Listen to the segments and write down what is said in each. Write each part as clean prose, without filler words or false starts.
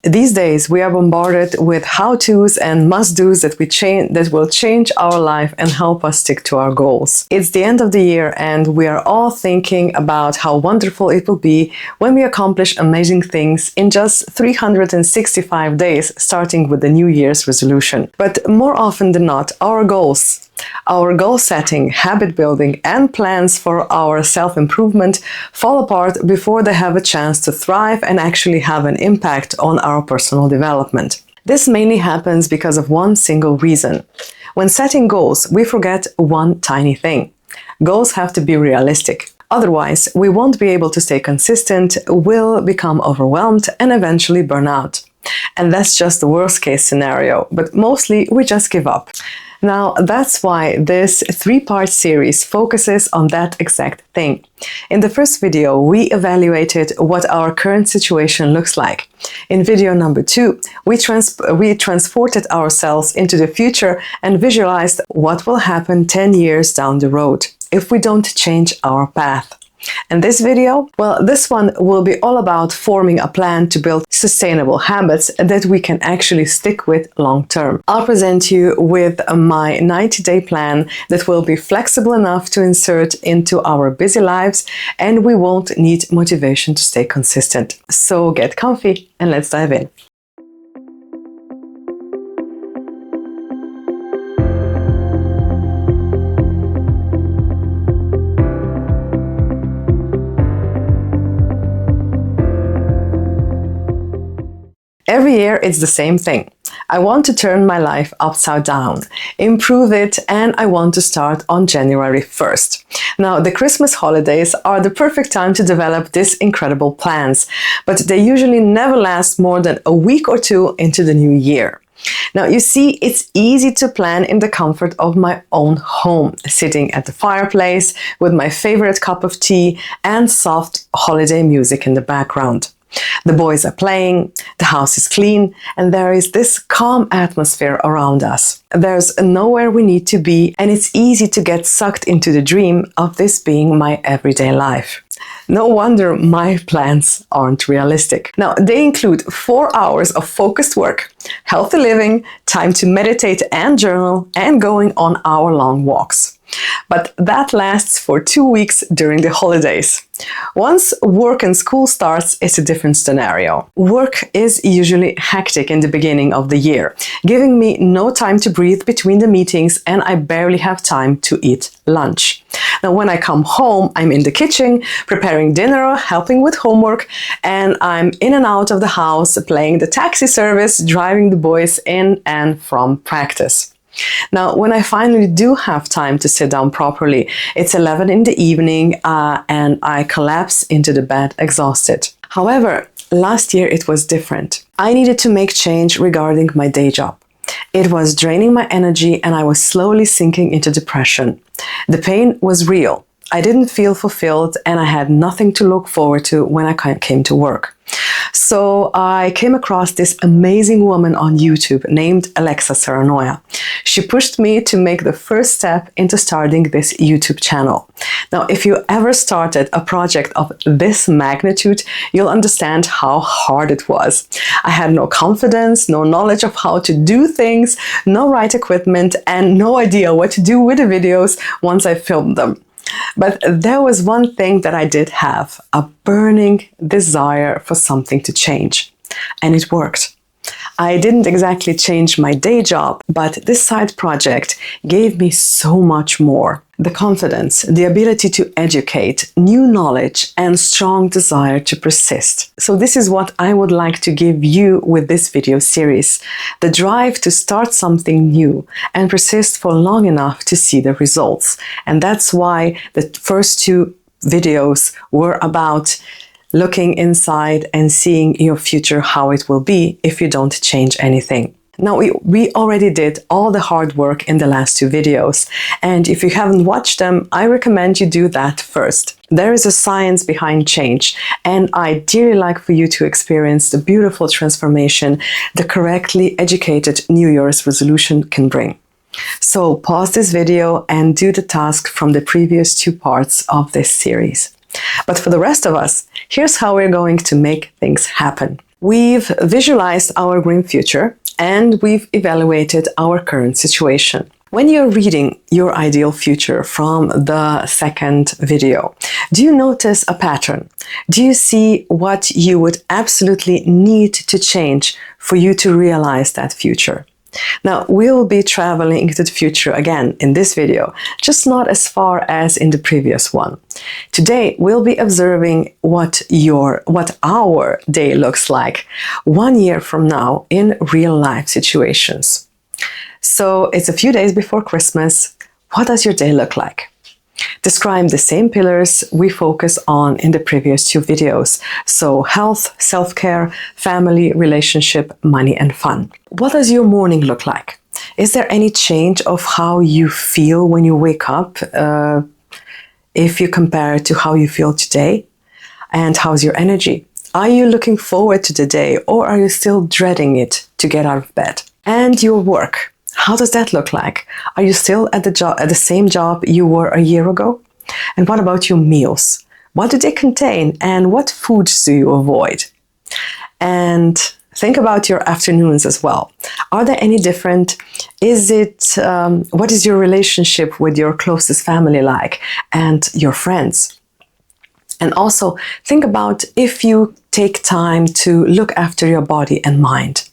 These days, we are bombarded with how-tos and must-dos that will change our life and help us stick to our goals. It's the end of the year and we are all thinking about how wonderful it will be when we accomplish amazing things in just 365 days, starting with the New Year's resolution. But more often than not, our goal setting, habit building, and plans for our self-improvement fall apart before they have a chance to thrive and actually have an impact on our personal development. This mainly happens because of one single reason. When setting goals, we forget one tiny thing. Goals have to be realistic. Otherwise, we won't be able to stay consistent, will become overwhelmed, and eventually burn out. And that's just the worst case scenario, but mostly we just give up. Now, that's why this 3-part series focuses on that exact thing. In the first video, we evaluated what our current situation looks like. In video number 2, we transported ourselves into the future and visualized what will happen 10 years down the road if we don't change our path. And this video, well, this one will be all about forming a plan to build sustainable habits that we can actually stick with long term. I'll present you with my 90-day plan that will be flexible enough to insert into our busy lives, and we won't need motivation to stay consistent. So get comfy and let's dive in. Every year it's the same thing. I want to turn my life upside down, improve it, and I want to start on January 1st. Now, the Christmas holidays are the perfect time to develop these incredible plans, but they usually never last more than a week or two into the new year. Now, you see, it's easy to plan in the comfort of my own home, sitting at the fireplace with my favorite cup of tea and soft holiday music in the background. The boys are playing, the house is clean, and there is this calm atmosphere around us. There's nowhere we need to be, and it's easy to get sucked into the dream of this being my everyday life. No wonder my plans aren't realistic. Now, they include 4 hours of focused work, healthy living, time to meditate and journal, and going on hour-long walks. But that lasts for 2 weeks during the holidays. Once work and school starts, it's a different scenario. Work is usually hectic in the beginning of the year, giving me no time to breathe between the meetings, and I barely have time to eat lunch. Now, when I come home, I'm in the kitchen, preparing dinner, helping with homework, and I'm in and out of the house, playing the taxi service, driving the boys in and from practice. Now, when I finally do have time to sit down properly, it's 11 in the evening and I collapse into the bed exhausted. However, last year it was different. I needed to make change regarding my day job. It was draining my energy and I was slowly sinking into depression. The pain was real. I didn't feel fulfilled and I had nothing to look forward to when I came to work. So I came across this amazing woman on YouTube named Alexa Serranoia. She pushed me to make the first step into starting this YouTube channel. Now, if you ever started a project of this magnitude, you'll understand how hard it was. I had no confidence, no knowledge of how to do things, no right equipment, and no idea what to do with the videos once I filmed them. But there was one thing that I did have, a burning desire for something to change. And it worked. I didn't exactly change my day job, but this side project gave me so much more. The confidence, the ability to educate, new knowledge, and strong desire to persist. So this is what I would like to give you with this video series. The drive to start something new and persist for long enough to see the results. And that's why the first 2 videos were about looking inside and seeing your future, how it will be if you don't change anything. Now, we already did all the hard work in the last 2 videos, and if you haven't watched them, I recommend you do that first. There is a science behind change, and I dearly like for you to experience the beautiful transformation the correctly educated New Year's resolution can bring. So pause this video and do the task from the previous 2 parts of this series. But for the rest of us, here's how we're going to make things happen. We've visualized our green future and we've evaluated our current situation. When you're reading your ideal future from the second video, do you notice a pattern? Do you see what you would absolutely need to change for you to realize that future? Now, we'll be traveling into the future again in this video, just not as far as in the previous one. Today, we'll be observing what our day looks like 1 year from now in real life situations. So it's a few days before Christmas. What does your day look like? Describe the same pillars we focus on in the previous two videos. So health, self-care, family, relationship, money, and fun. What does your morning look like? Is there any change of how you feel when you wake up if you compare it to how you feel today? And how's your energy? Are you looking forward to the day or are you still dreading it to get out of bed? And your work. How does that look like? Are you still at the same job you were a year ago? And what about your meals? What do they contain and what foods do you avoid? And think about your afternoons as well. Are they any different? What is your relationship with your closest family like and your friends? And also think about if you take time to look after your body and mind.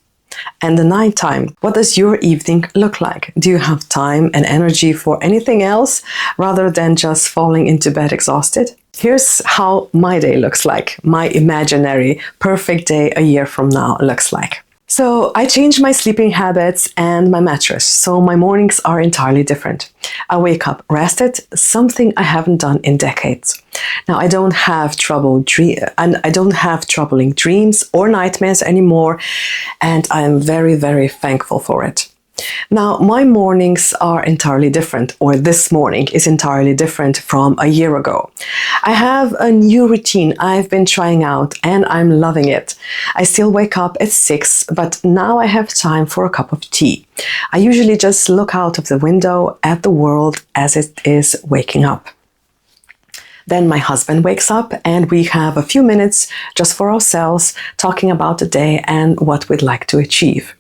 And the nighttime, what does your evening look like? Do you have time and energy for anything else rather than just falling into bed exhausted? Here's how my day looks like. My imaginary perfect day a year from now looks like. So I changed my sleeping habits and my mattress, so my mornings are entirely different. I wake up rested, something I haven't done in decades. Now I don't have troubling dreams or nightmares anymore, and I am very, very thankful for it. Now, my mornings are entirely different, or this morning is entirely different from a year ago. I have a new routine I've been trying out and I'm loving it. I still wake up at 6, but now I have time for a cup of tea. I usually just look out of the window at the world as it is waking up. Then my husband wakes up and we have a few minutes just for ourselves, talking about the day and what we'd like to achieve.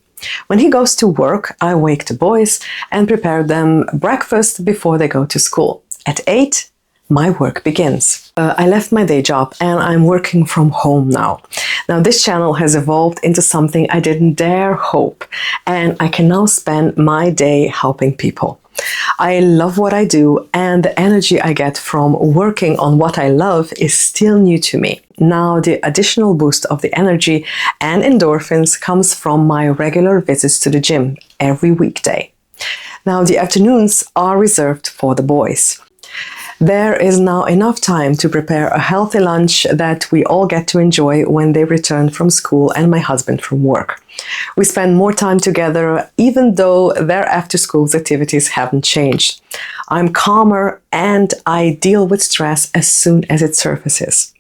When he goes to work, I wake the boys and prepare them breakfast before they go to school. At 8, my work begins. I left my day job and I'm working from home now. Now this channel has evolved into something I didn't dare hope, and I can now spend my day helping people. I love what I do, and the energy I get from working on what I love is still new to me. Now the additional boost of the energy and endorphins comes from my regular visits to the gym every weekday. Now the afternoons are reserved for the boys. There is now enough time to prepare a healthy lunch that we all get to enjoy when they return from school and my husband from work. We spend more time together even though their after-school activities haven't changed. I'm calmer and I deal with stress as soon as it surfaces.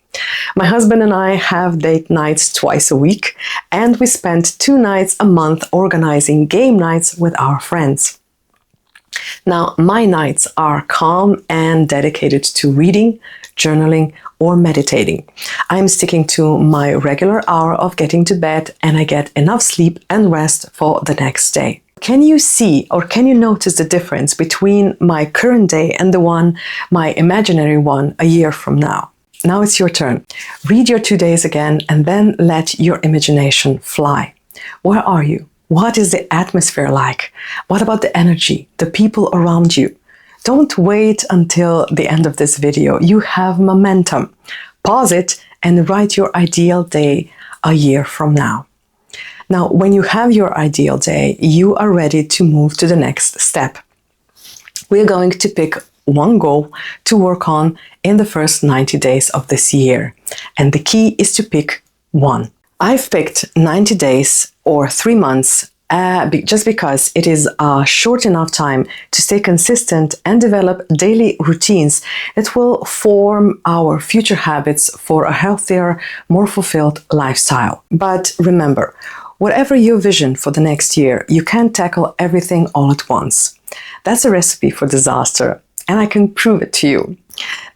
My husband and I have date nights twice a week, and we spend 2 nights a month organizing game nights with our friends. Now, my nights are calm and dedicated to reading, journaling, or meditating. I'm sticking to my regular hour of getting to bed, and I get enough sleep and rest for the next day. Can you see or can you notice the difference between my current day and my imaginary one a year from now? Now it's your turn. Read your 2 days again and then let your imagination fly. Where are you? What is the atmosphere like? What about the energy, the people around you? Don't wait until the end of this video. You have momentum. Pause it and write your ideal day a year from now. Now, when you have your ideal day, you are ready to move to the next step. We're going to pick one goal to work on in the first 90 days of this year. And the key is to pick one. I've picked 90 days or 3 months just because it is a short enough time to stay consistent and develop daily routines that will form our future habits for a healthier, more fulfilled lifestyle. But remember, whatever your vision for the next year, you can't tackle everything all at once. That's a recipe for disaster, and I can prove it to you.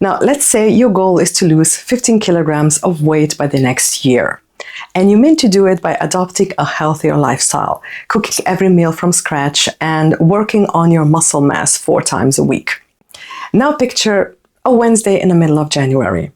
Now, let's say your goal is to lose 15 kilograms of weight by the next year. And you mean to do it by adopting a healthier lifestyle, cooking every meal from scratch, and working on your muscle mass 4 times a week. Now picture a Wednesday in the middle of January.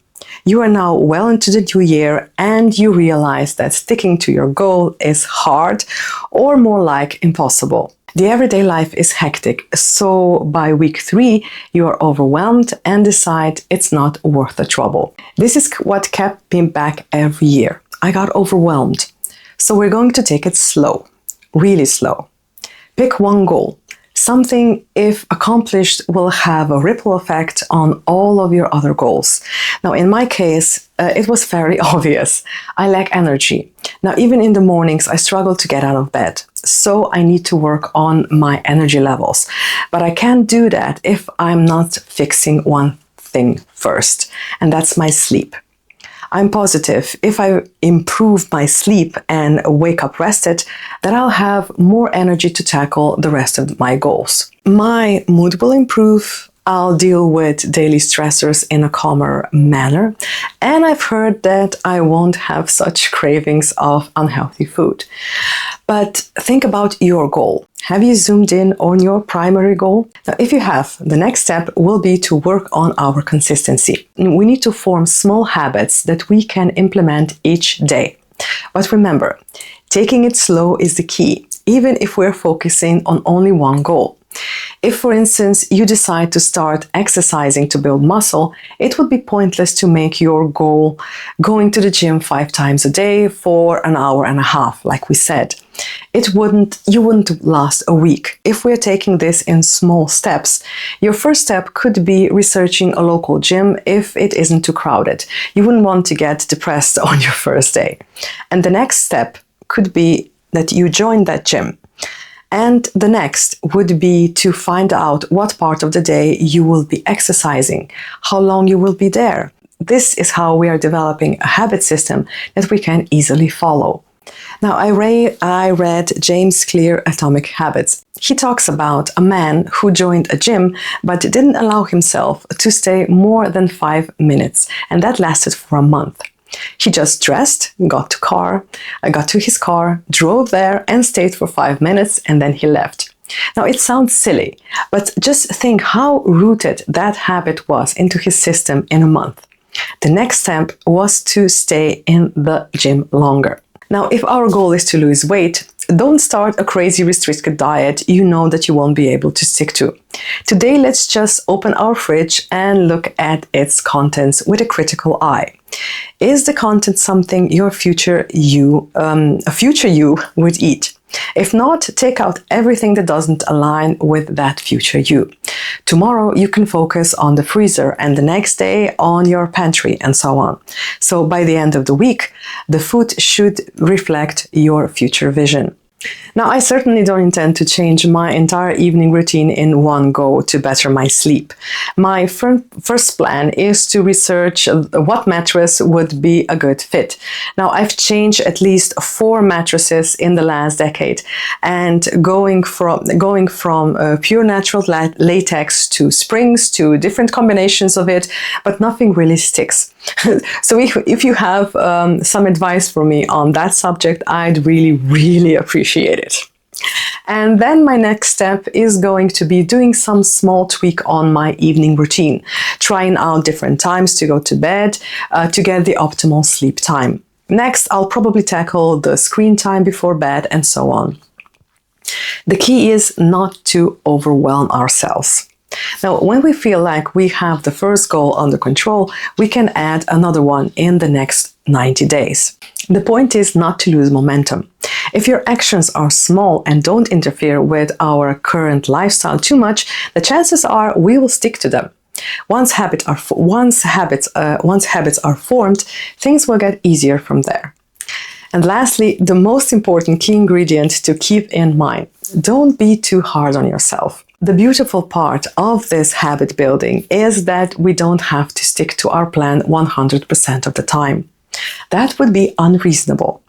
You are now well into the new year and you realize that sticking to your goal is hard, or more like impossible. The everyday life is hectic, so by week 3 you are overwhelmed and decide it's not worth the trouble. This is what kept me back every year. I got overwhelmed. So we're going to take it slow, really slow. Pick one goal. Something, if accomplished, will have a ripple effect on all of your other goals. Now, in my case, it was very obvious. I lack energy. Now, even in the mornings, I struggle to get out of bed. So I need to work on my energy levels. But I can't do that if I'm not fixing one thing first, and that's my sleep. I'm positive if I improve my sleep and wake up rested, that I'll have more energy to tackle the rest of my goals. My mood will improve, I'll deal with daily stressors in a calmer manner, and I've heard that I won't have such cravings of unhealthy food. But think about your goal. Have you zoomed in on your primary goal? Now, if you have, the next step will be to work on our consistency. We need to form small habits that we can implement each day. But remember, taking it slow is the key, even if we're focusing on only one goal. If, for instance, you decide to start exercising to build muscle, it would be pointless to make your goal going to the gym 5 times a day for an hour and a half, like we said. You wouldn't last a week. If we're taking this in small steps, your first step could be researching a local gym if it isn't too crowded. You wouldn't want to get depressed on your first day. And the next step could be that you join that gym. And the next would be to find out what part of the day you will be exercising, how long you will be there. This is how we are developing a habit system that we can easily follow. Now, I read James Clear's Atomic Habits. He talks about a man who joined a gym but didn't allow himself to stay more than 5 minutes, and that lasted for a month. He just dressed, got to his car, drove there and stayed for 5 minutes, and then he left. Now, it sounds silly, but just think how rooted that habit was into his system in a month. The next step was to stay in the gym longer. Now, if our goal is to lose weight, don't start a crazy restricted diet you know that you won't be able to stick to. Today, let's just open our fridge and look at its contents with a critical eye. Is the content something a future you would eat? If not, take out everything that doesn't align with that future you. Tomorrow you can focus on the freezer and the next day on your pantry and so on. So by the end of the week, the food should reflect your future vision. Now, I certainly don't intend to change my entire evening routine in one go to better my sleep. My first plan is to research what mattress would be a good fit. Now, I've changed at least 4 mattresses in the last decade, and going from pure natural latex to springs to different combinations of it, but nothing really sticks. So if you have some advice for me on that subject, I'd really appreciate it. And then my next step is going to be doing some small tweak on my evening routine, trying out different times to go to bed to get the optimal sleep time. Next, I'll probably tackle the screen time before bed and so on. The key is not to overwhelm ourselves. Now, when we feel like we have the first goal under control, we can add another one in the next 90 days. The point is not to lose momentum. If your actions are small and don't interfere with our current lifestyle too much, the chances are we will stick to them. Once habits are formed, things will get easier from there. And lastly, the most important key ingredient to keep in mind: don't be too hard on yourself. The beautiful part of this habit building is that we don't have to stick to our plan 100% of the time. That would be unreasonable.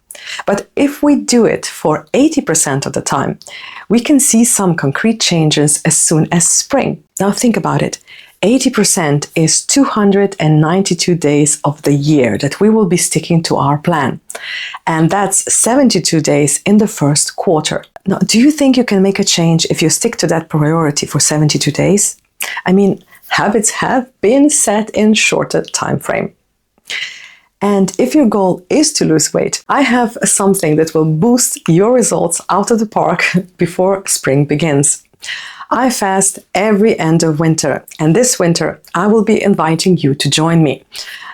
But if we do it for 80% of the time, we can see some concrete changes as soon as spring. Now think about it. 80% is 292 days of the year that we will be sticking to our plan. And that's 72 days in the first quarter. Now, do you think you can make a change if you stick to that priority for 72 days? I mean, habits have been set in shorter time frame. And if your goal is to lose weight, I have something that will boost your results out of the park before spring begins. I fast every end of winter, and this winter I will be inviting you to join me.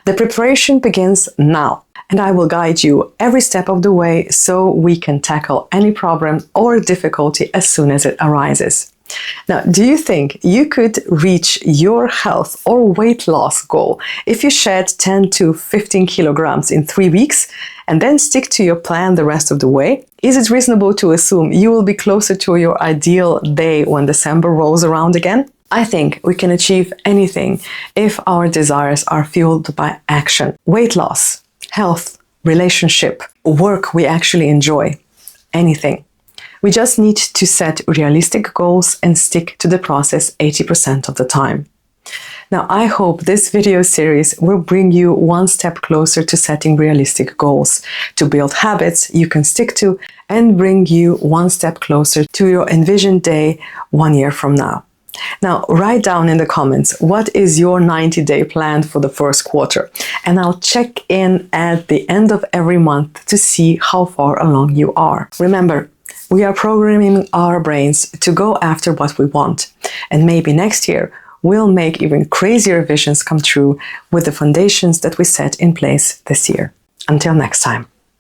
The preparation begins now, and I will guide you every step of the way so we can tackle any problem or difficulty as soon as it arises. Now, do you think you could reach your health or weight loss goal if you shed 10 to 15 kilograms in 3 weeks and then stick to your plan the rest of the way? Is it reasonable to assume you will be closer to your ideal day when December rolls around again? I think we can achieve anything if our desires are fueled by action. Weight loss, health, relationship, work we actually enjoy, anything. We just need to set realistic goals and stick to the process 80% of the time. Now, I hope this video series will bring you one step closer to setting realistic goals, to build habits you can stick to, and bring you one step closer to your envisioned day 1 year from now. Now, write down in the comments what is your 90-day plan for the first quarter, and I'll check in at the end of every month to see how far along you are. Remember, we are programming our brains to go after what we want, and maybe next year we'll make even crazier visions come true with the foundations that we set in place this year. Until next time.